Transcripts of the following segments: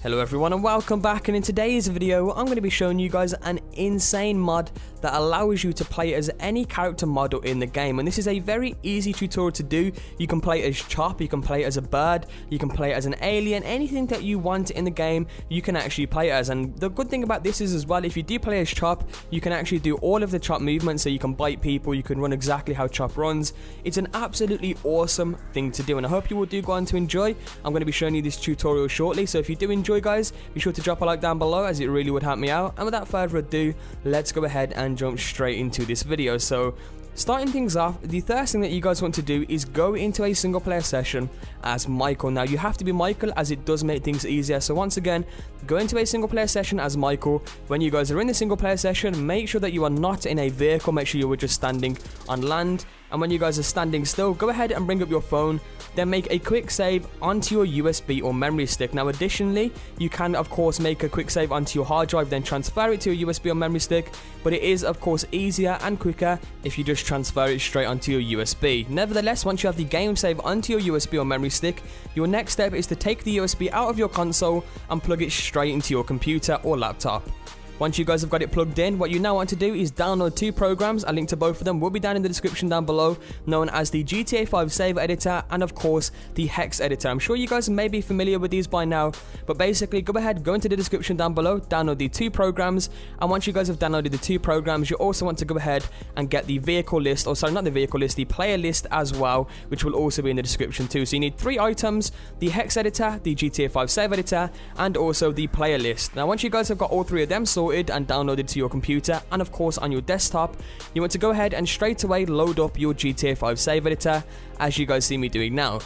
Hello everyone and welcome back, and in today's video I'm going to be showing you guys an insane mod that allows you to play as any character model in the game. And this is a very easy tutorial to do. You can play as Chop, you can play as a bird, you can play as an alien, anything that you want in the game you can actually play as. And the good thing about this is as well, if you do play as Chop, you can actually do all of the Chop movements, so you can bite people, you can run exactly how Chop runs. It's an absolutely awesome thing to do, and I hope you will do go on to enjoy. I'm going to be showing you this tutorial shortly, so if you do enjoy guys, be sure to drop a like down below, as it really would help me out. And without further ado, let's go ahead and jump straight into this video. So starting things off, the first thing that you guys want to do is go into a single player session as Michael. Now you have to be Michael, as it does make things easier. So once again, go into a single player session as Michael. When you guys are in the single player session, make sure that you are not in a vehicle, make sure you are just standing on land. And when you guys are standing still, go ahead and bring up your phone, then make a quick save onto your USB or memory stick. Now additionally, you can of course make a quick save onto your hard drive, then transfer it to a USB or memory stick, but it is of course easier and quicker if you just transfer it straight onto your USB. Nevertheless, once you have the game save onto your USB or memory stick, your next step is to take the USB out of your console and plug it straight into your computer or laptop. Once you guys have got it plugged in, what you now want to do is download two programs. A link to both of them will be down in the description down below, known as the GTA 5 Save Editor and of course the Hex Editor. I'm sure you guys may be familiar with these by now, but basically go ahead, go into the description down below, download the two programs, and once you guys have downloaded the two programs, you also want to go ahead and get the vehicle list, or sorry, not the vehicle list, the player list as well, which will also be in the description too. So you need three items: the Hex Editor, the GTA 5 Save Editor, and also the player list. Now once you guys have got all three of them sorted and downloaded to your computer and of course on your desktop, you want to go ahead and straight away load up your GTA 5 Save Editor, as you guys see me doing now.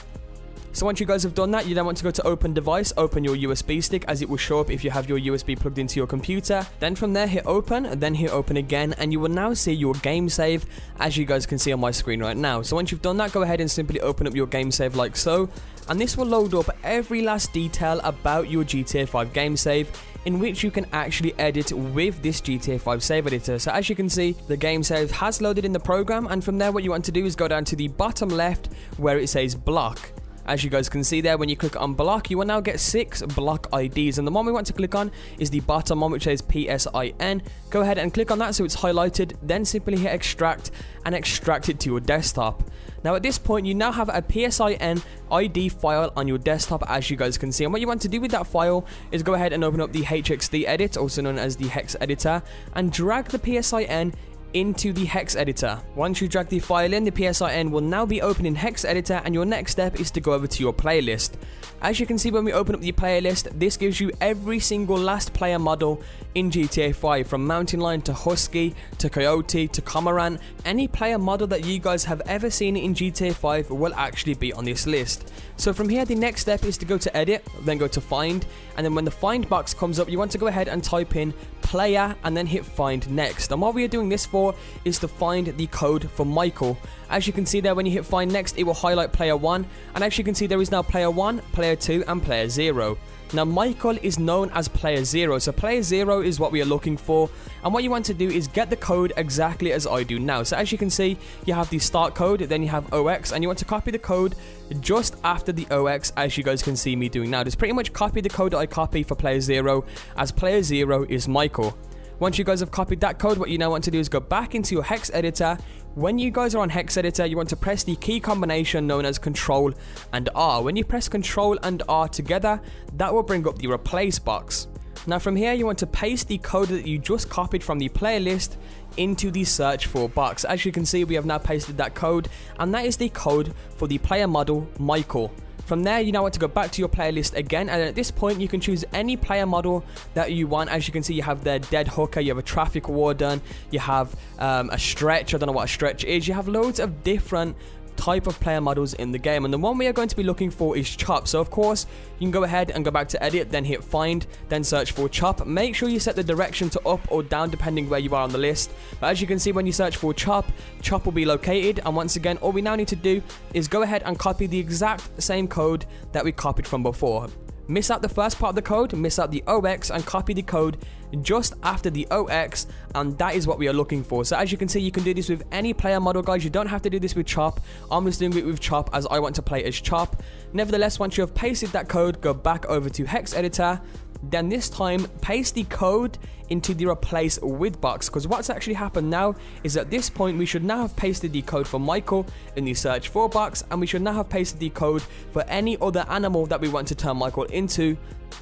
So once you guys have done that, you then want to go to open device, open your USB stick, as it will show up if you have your USB plugged into your computer. Then from there, hit open, then hit open again, and you will now see your game save, as you guys can see on my screen right now. So once you've done that, go ahead and simply open up your game save like so, and this will load up every last detail about your GTA 5 game save, in which you can actually edit with this GTA 5 Save Editor. So as you can see, the game save has loaded in the program, and from there what you want to do is go down to the bottom left where it says block. As you guys can see there, when you click on block, you will now get 6 block IDs, and the one we want to click on is the bottom one, which says PSIN. Go ahead and click on that so it's highlighted, then simply hit extract and extract it to your desktop. Now at this point, you now have a PSIN ID file on your desktop, as you guys can see, and what you want to do with that file is go ahead and open up the HXD edit, also known as the Hex Editor, and drag the PSIN into the Hex Editor. Once you drag the file in, the PSIN will now be open in Hex Editor, and your next step is to go over to your playlist. As you can see, when we open up the playlist, this gives you every single last player model in GTA 5, from Mountain Lion to Husky to Coyote to Cormorant. Any player model that you guys have ever seen in GTA 5 will actually be on this list. So from here, the next step is to go to edit, then go to find, and then when the find box comes up, you want to go ahead and type in player and then hit find next. And what we are doing this for is to find the code for Michael. As you can see there, when you hit find next, it will highlight player 1, and as you can see, there is now player 1, player 2 and player 0. Now Michael is known as player 0, so player 0 is what we are looking for, and what you want to do is get the code exactly as I do now. So as you can see, you have the start code, then you have OX, and you want to copy the code just after the OX, as you guys can see me doing now. Just pretty much copy the code that I copy for player 0, as player 0 is Michael. Once you guys have copied that code, what you now want to do is go back into your Hex Editor. When you guys are on Hex Editor, you want to press the key combination known as Control and R. When you press Control and R together, that will bring up the replace box. Now from here, you want to paste the code that you just copied from the playlist into the search for box. As you can see, we have now pasted that code, and that is the code for the player model Michael. From there, you now want to go back to your playlist again, and at this point you can choose any player model that you want. As you can see, you have the dead hooker, you have a traffic warden, you have a stretch. I don't know what a stretch is. You have loads of different type of player models in the game, and the one we are going to be looking for is Chop. So of course, you can go ahead and go back to edit, then hit find, then search for Chop. Make sure you set the direction to up or down depending where you are on the list. But as you can see, when you search for Chop, Chop will be located, and once again, all we now need to do is go ahead and copy the exact same code that we copied from before. miss out the first part of the code, miss out the OX, and copy the code just after the OX, and that is what we are looking for. So as you can see, you can do this with any player model, guys. You don't have to do this with Chop. I'm just doing it with Chop as I want to play as Chop. Nevertheless, once you have pasted that code, go back over to Hex Editor. Then this time, paste the code into the replace with box, because what's actually happened now is at this point we should now have pasted the code for Michael in the search for box, and we should now have pasted the code for any other animal that we want to turn Michael into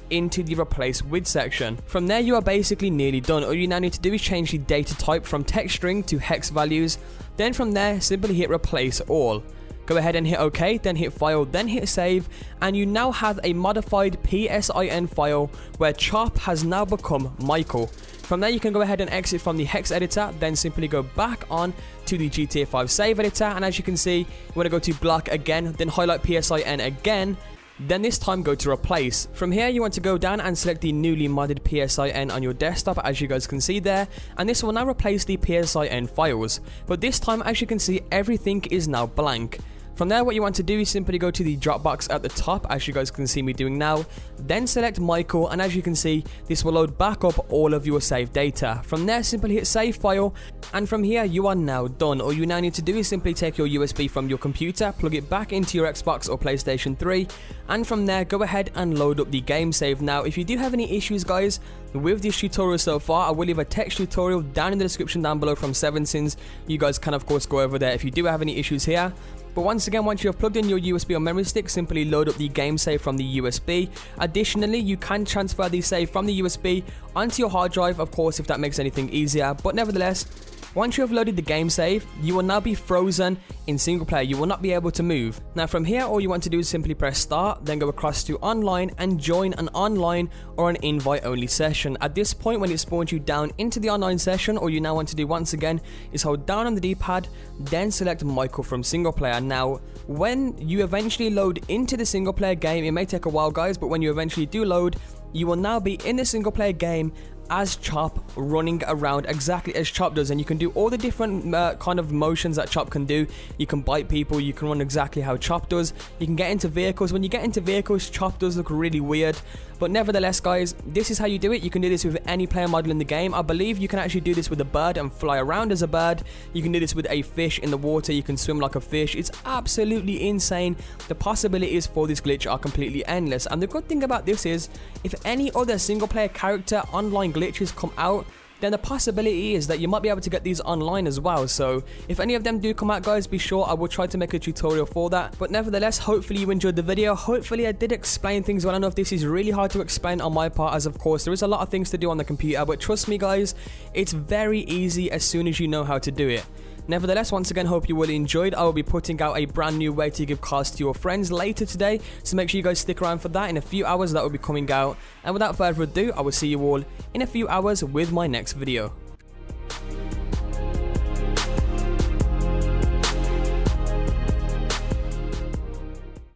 the replace with section. From there, you are basically nearly done. All you now need to do is change the data type from text string to hex values. Then from there, simply hit replace all. Go ahead and hit OK, then hit file, then hit save, and you now have a modified PSIN file where Chop has now become Michael. From there, you can go ahead and exit from the Hex Editor, then simply go back on to the GTA 5 save editor, and as you can see, you want to go to block again, then highlight PSIN again, then this time go to replace. From here, you want to go down and select the newly modded PSIN on your desktop, as you guys can see there, and this will now replace the PSIN files. But this time, as you can see, everything is now blank. From there, what you want to do is simply go to the Dropbox at the top, as you guys can see me doing now, then select Michael, and as you can see, this will load back up all of your saved data. From there, simply hit save file, and from here, you are now done. All you now need to do is simply take your USB from your computer, plug it back into your Xbox or PlayStation 3, and from there, go ahead and load up the game save. Now, if you do have any issues, guys, with this tutorial so far, I will leave a text tutorial down in the description down below from 7sins. You guys can, of course, go over there if you do have any issues here. But once again, once you have plugged in your USB or memory stick, simply load up the game save from the USB. Additionally, you can transfer the save from the USB onto your hard drive, of course, if that makes anything easier. But nevertheless, once you have loaded the game save, you will now be frozen in single player. You will not be able to move. Now from here, all you want to do is simply press start, then go across to online and join an online or an invite only session. At this point, when it spawns you down into the online session, all you now want to do once again is hold down on the D-pad, then select Michael from single player. Now, when you eventually load into the single player game, it may take a while, guys, but when you eventually do load, you will now be in the single player game as Chop, running around exactly as Chop does, and you can do all the different kind of motions that Chop can do. You can bite people, you can run exactly how Chop does, you can get into vehicles. When you get into vehicles, Chop does look really weird, but nevertheless, guys, this is how you do it. You can do this with any player model in the game. I believe you can actually do this with a bird and fly around as a bird. You can do this with a fish in the water, you can swim like a fish. It's absolutely insane. The possibilities for this glitch are completely endless, and the good thing about this is, if any other single player character online glitches come out, then the possibility is that you might be able to get these online as well. So if any of them do come out, guys, be sure I will try to make a tutorial for that. But nevertheless, hopefully you enjoyed the video. Hopefully I did explain things well enough. This is really hard to explain on my part, as of course there is a lot of things to do on the computer, but trust me, guys, it's very easy as soon as you know how to do it. Nevertheless, once again, hope you really enjoyed. I will be putting out a brand new way to give cards to your friends later today, so make sure you guys stick around for that. In a few hours, that will be coming out. And without further ado, I will see you all in a few hours with my next video.